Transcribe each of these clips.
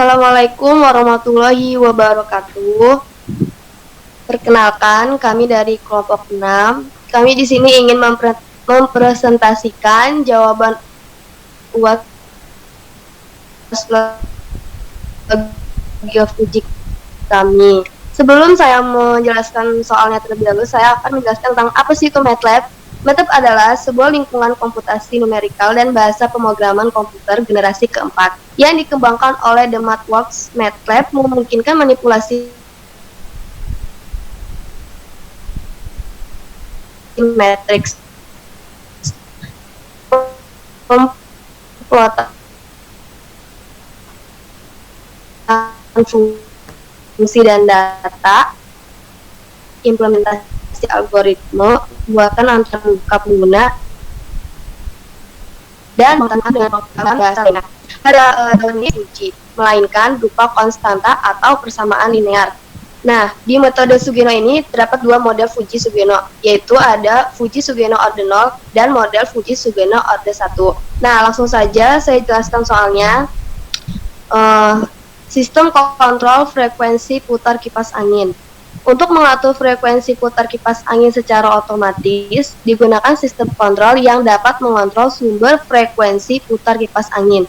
Assalamualaikum warahmatullahi wabarakatuh. Perkenalkan, kami dari kelompok 6. Kami di sini ingin mempresentasikan jawaban UAS geofisik kami. Sebelum saya menjelaskan soalnya terlebih dahulu, saya akan menjelaskan tentang apa sih itu MATLAB. MATLAB adalah sebuah lingkungan komputasi numerikal dan bahasa pemrograman komputer generasi keempat yang dikembangkan oleh The MathWorks. MATLAB memungkinkan manipulasi matriks, pemplot fungsi dan data, implementasi algoritma, buatan antar pengguna, dan menggunakan dengan pengetahuan bahasa lainnya. Pada dalam ini uji, melainkan berupa konstanta atau persamaan linear. Nah, di metode Sugeno ini terdapat dua model Fuji Sugeno, yaitu ada Fuji Sugeno Orde 0 dan model Fuji Sugeno Orde 1. Nah, langsung saja saya jelaskan soalnya. Sistem kontrol frekuensi putar kipas angin. Untuk mengatur frekuensi putar kipas angin secara otomatis, digunakan sistem kontrol yang dapat mengontrol sumber frekuensi putar kipas angin.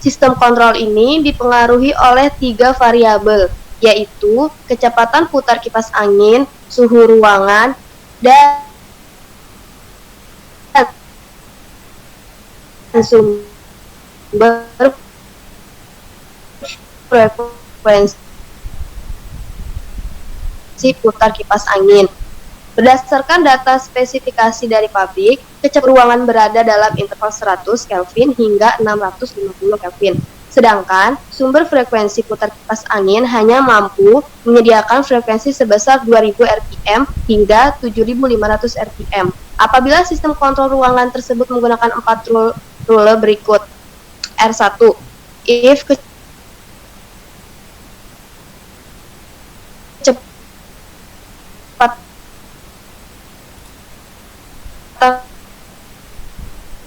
Sistem kontrol ini dipengaruhi oleh 3 variabel, yaitu kecepatan putar kipas angin, suhu ruangan, dan sumber frekuensi putar kipas angin. Berdasarkan data spesifikasi dari pabrik, kecepatan ruangan berada dalam interval 100 Kelvin hingga 650 Kelvin. Sedangkan sumber frekuensi putar kipas angin hanya mampu menyediakan frekuensi sebesar 2000 rpm hingga 7500 rpm. Apabila sistem kontrol ruangan tersebut menggunakan 4 rule berikut. R1, if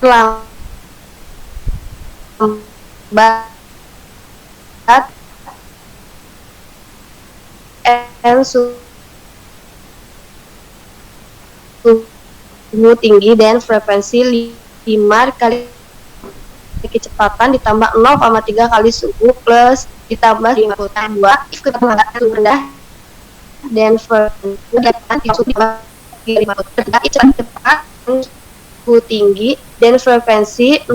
lambat and suhu tinggi dan frekuensi 5 kali kecepatan ditambah 0,3 kali suhu plus ditambah 52 if kecepatan rendah dan frekuensi cepat suhu tinggi dan frekuensi 0,5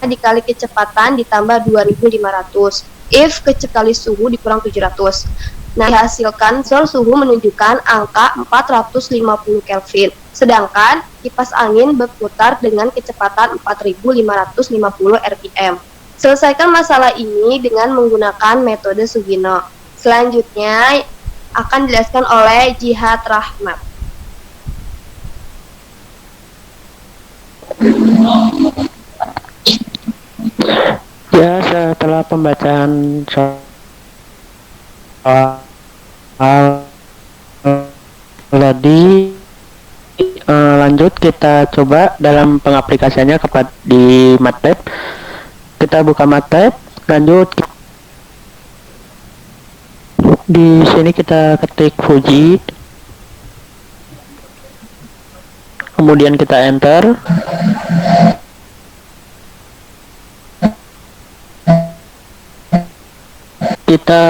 dikali kecepatan ditambah 2500 if kali suhu dikurang 700. Nah, dihasilkan suhu menunjukkan angka 450 Kelvin. Sedangkan kipas angin berputar dengan kecepatan 4550 rpm. Selesaikan masalah ini dengan menggunakan metode Sugeno. Selanjutnya akan dijelaskan oleh Jihad Rahmat. Ya, setelah pembacaan soal tadi, lanjut kita coba dalam pengaplikasiannya di MATLAB. Kita buka MATLAB, lanjut di sini kita ketik Fuji, kemudian kita enter. Kita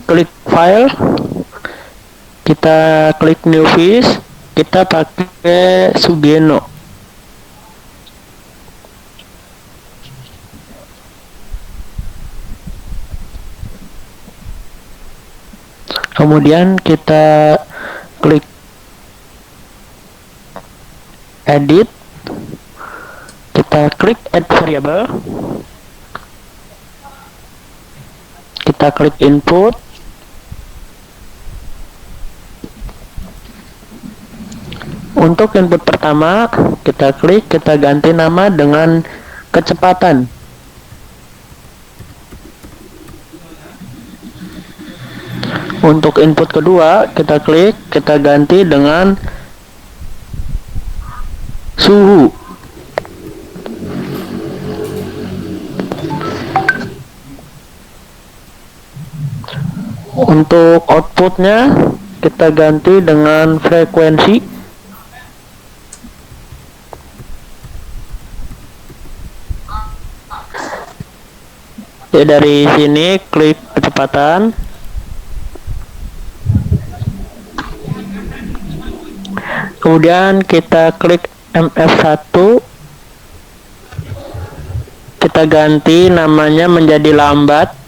klik file, kita klik new fish, kita pakai Sugeno. Kemudian kita klik edit, kita klik add variable, kita klik input, untuk input pertama kita klik, kita ganti nama dengan kecepatan. Untuk input kedua kita klik, kita ganti dengan suhu. Untuk outputnya kita ganti dengan frekuensi. Ya, dari sini klik kecepatan. Kemudian kita klik MF1. Kita ganti namanya menjadi lambat.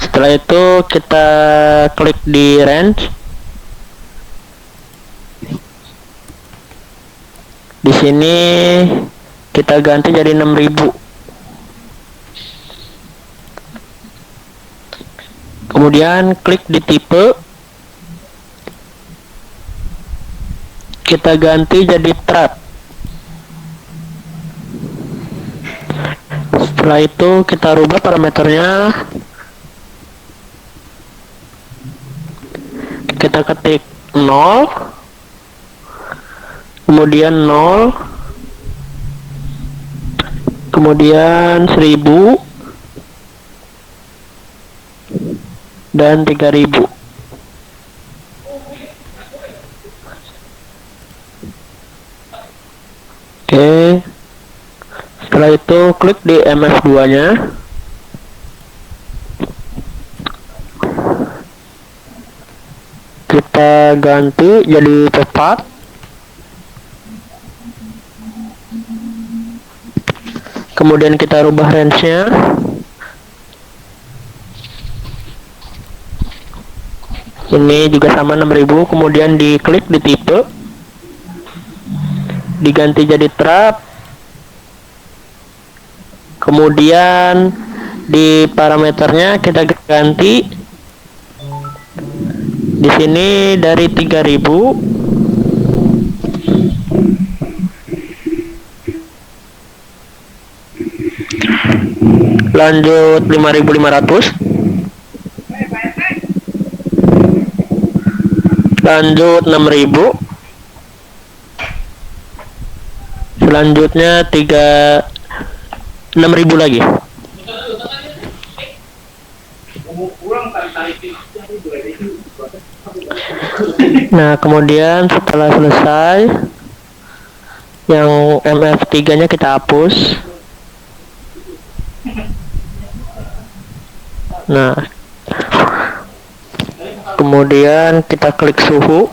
Setelah itu kita klik di range. Di sini kita ganti jadi 6000. Kemudian klik di tipe. Kita ganti jadi trap. Setelah itu kita rubah parameternya. Kita ketik 0, kemudian 0, kemudian 1000 dan 3000. Oke. Setelah itu klik di MF2 nya. Kita ganti jadi cepat. Kemudian kita rubah range-nya. Ini juga sama 6000. Kemudian diklik di tipe. Diganti jadi trap. Kemudian di parameternya kita ganti. Di sini dari 3000 lanjut 5500, lanjut 6000, selanjutnya 6000 lagi. Nah, kemudian setelah selesai, yang MF3 nya kita hapus. Nah, kemudian kita klik suhu.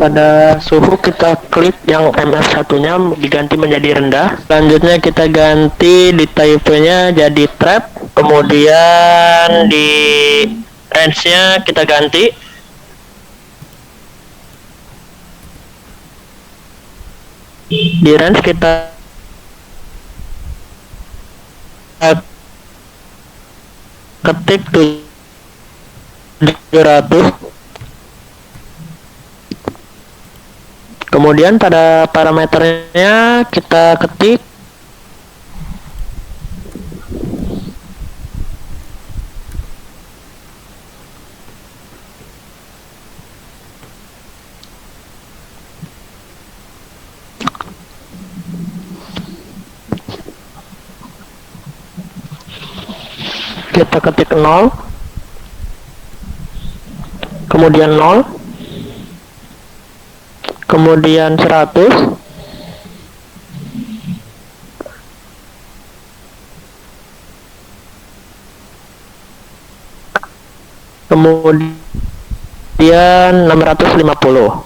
Pada suhu kita klik yang MF1 nya diganti menjadi rendah. Selanjutnya kita ganti di type nya jadi trap. Kemudian di range nya kita ganti. Di range kita ketik 700. Kemudian pada parameternya kita ketik kita ketik 0, kemudian 0, kemudian 100, kemudian 650.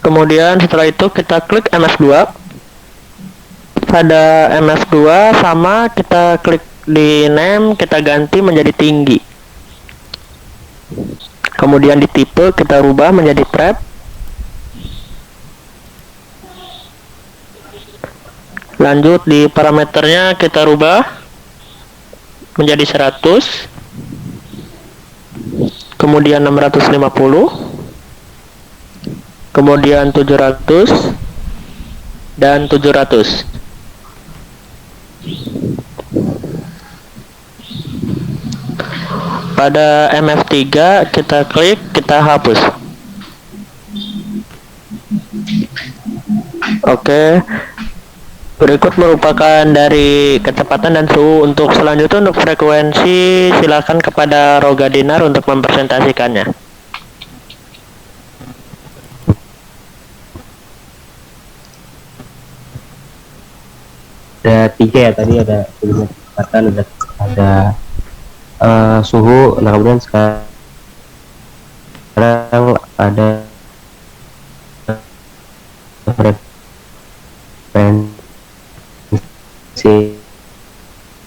Kemudian setelah itu kita klik MF2. Pada MF2 sama, kita klik di name, kita ganti menjadi tinggi. Kemudian di tipe kita rubah menjadi trap. Lanjut di parameternya kita rubah menjadi 100, kemudian 650, kemudian 700 dan 700. pada MF3 kita klik, kita hapus. Oke. Berikut merupakan dari kecepatan dan suhu. Untuk selanjutnya untuk frekuensi, silakan kepada Roga Dinar untuk mempresentasikannya. Ada 3 ya, tadi ada kecepatan, ada suhu. Nah, kemudian sekarang ada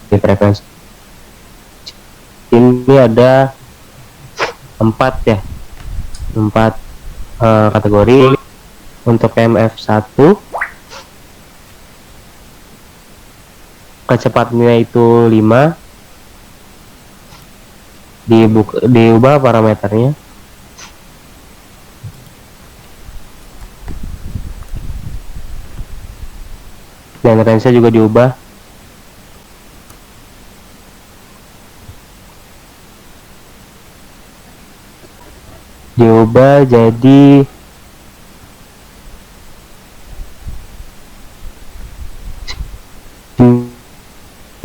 frekuensi ini ada 4 ya, 4 kategori. Untuk MF1 kecepatannya itu 5, diubah parameternya. Dan range juga diubah. Jadi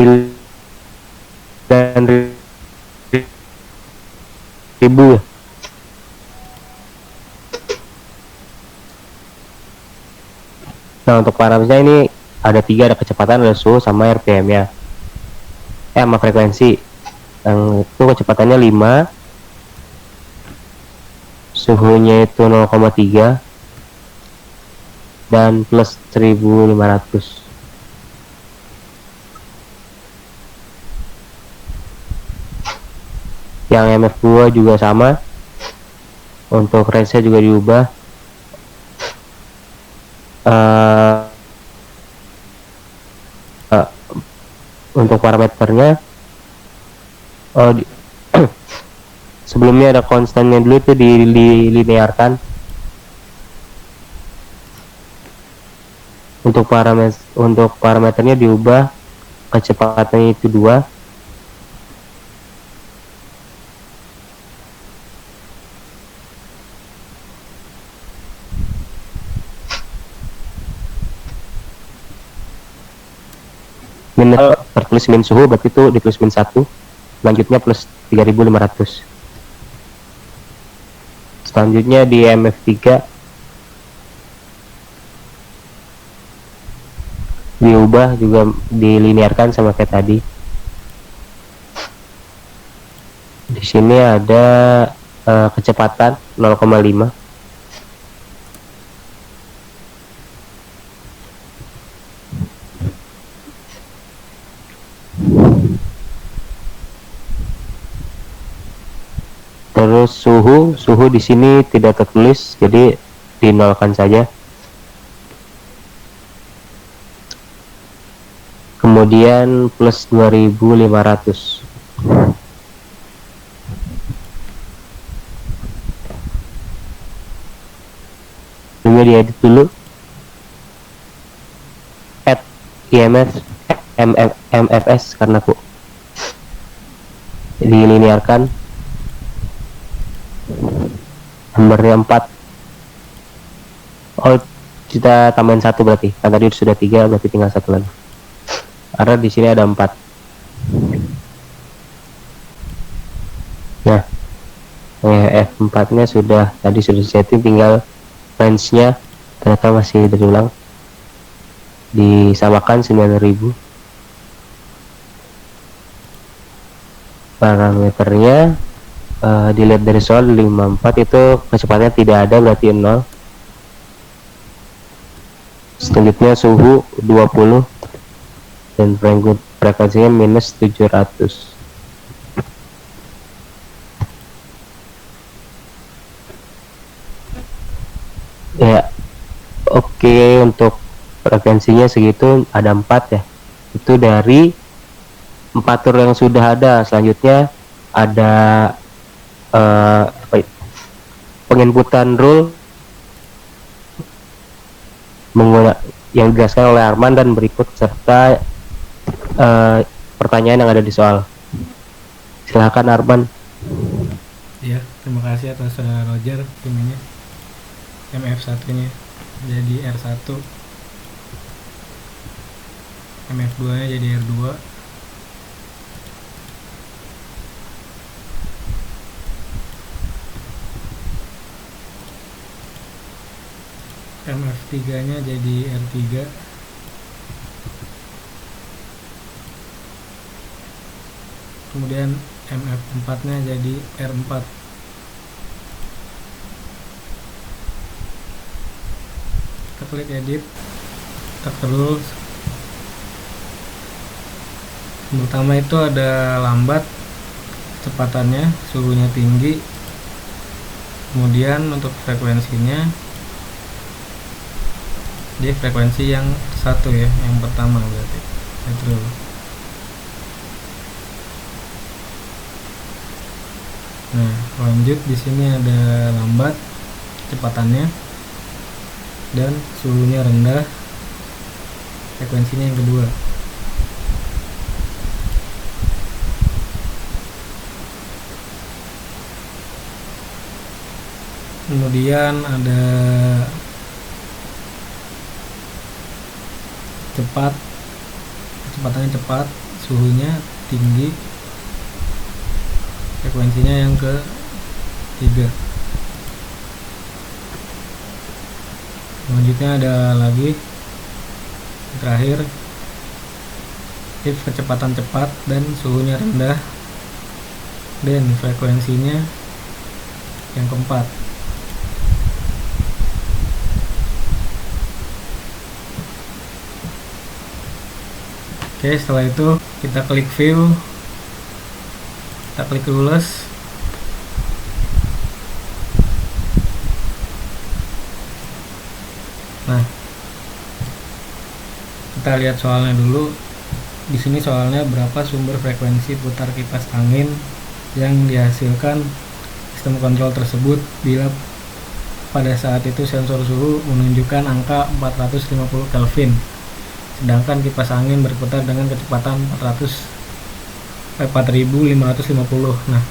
9.000 ya. Nah, untuk parameternya ini ada 3, ada kecepatan, ada suhu, sama RPM ya, sama frekuensi. Yang itu kecepatannya 5, suhunya itu 0,3, dan plus 1500. Yang MF2 juga sama, untuk range nya juga diubah. Untuk parameternya sebelumnya ada konstannya dulu, itu dilinearkan. Untuk parameternya diubah, kecepatannya itu 2. Tertulis min suhu, berarti itu ditulis min 1, selanjutnya plus 3500. Selanjutnya di MF3 diubah, juga dilinearkan sama kayak tadi. Di sini ada kecepatan 0,5. Terus suhu di sini tidak tertulis, jadi dinolkan saja. Kemudian plus 2500. Ini diedit dulu. Add IMF MFS karena aku dilinearkan. Nomornya 4. Oh, kita tambahin 1 berarti. Kan tadi sudah 3, berarti tinggal 1 lagi. Karena di sini ada 4. Nah, F4-nya tadi sudah setting, tinggal range-nya ternyata masih berulang. Disamakan 9000. Parameternya dilihat dari soal 54, itu kecepatannya tidak ada, berarti 0. Selanjutnya suhu 20 dan frekuensinya minus 700. Ya, oke. Untuk frekuensinya segitu, ada 4 ya. Itu dari 4 tur yang sudah ada. Selanjutnya ada penginputan rule yang dijelaskan oleh Arman dan berikut, serta pertanyaan yang ada di soal. Silahkan Arman. Ya, terima kasih atas saudara Roger ininya MF1 nya jadi R1, MF2 nya jadi R2, MF3 nya jadi R3, kemudian MF4 nya jadi R4. Kita klik edit, kita terus pertama itu ada lambat, kecepatannya, suhunya tinggi, kemudian untuk frekuensinya dia frekuensi yang satu ya, yang pertama berarti itu. Nah, lanjut di sini ada lambat, kecepatannya, dan suhunya rendah, frekuensinya yang kedua. Kemudian ada cepat, kecepatannya cepat, suhunya tinggi, frekuensinya yang ketiga. Selanjutnya ada lagi terakhir if kecepatan cepat dan suhunya rendah, dan frekuensinya yang keempat. Oke, setelah itu kita klik view, kita klik rules, nah kita lihat soalnya dulu. Di sini soalnya berapa sumber frekuensi putar kipas angin yang dihasilkan sistem kontrol tersebut bila pada saat itu sensor suhu menunjukkan angka 450 Kelvin, sedangkan kipas angin berputar dengan kecepatan 4550. Nah,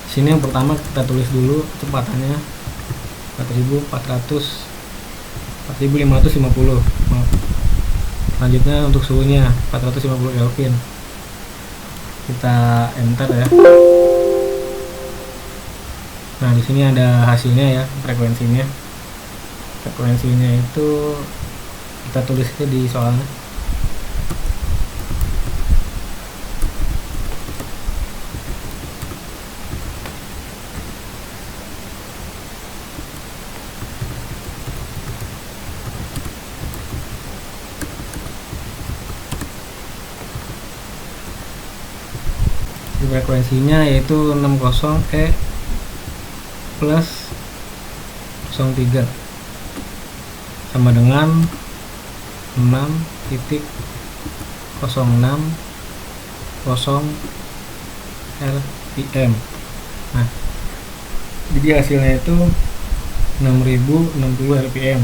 sini yang pertama kita tulis dulu kecepatannya 4550. Selanjutnya untuk suhunya 450 Kelvin. Kita enter ya. Nah, di sini ada hasilnya ya, frekuensinya. Frekuensinya itu kita tulis itu di soalnya. Frekuensinya yaitu 60E plus 03 sama dengan 6.06 RPM. Nah, jadi hasilnya itu 6060 RPM.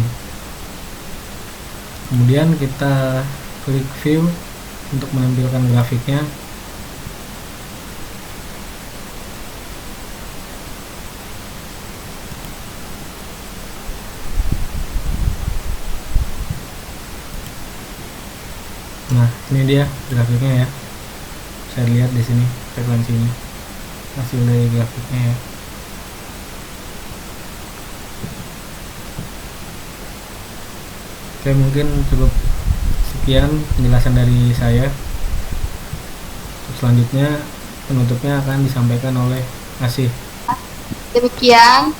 Kemudian kita klik view untuk menampilkan grafiknya. Nah, ini dia grafiknya ya. Saya lihat di sini frekuensinya, hasil dari grafiknya ya. Oke, mungkin cukup sekian penjelasan dari saya. Selanjutnya penutupnya akan disampaikan oleh Asih. Demikian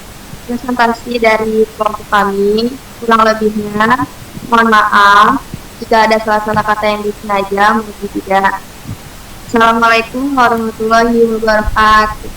presentasi dari kelompok kami. Kurang lebihnya mohon maaf jika ada salah-salah kata yang disengaja mungkin tidak. Assalamualaikum warahmatullahi wabarakatuh.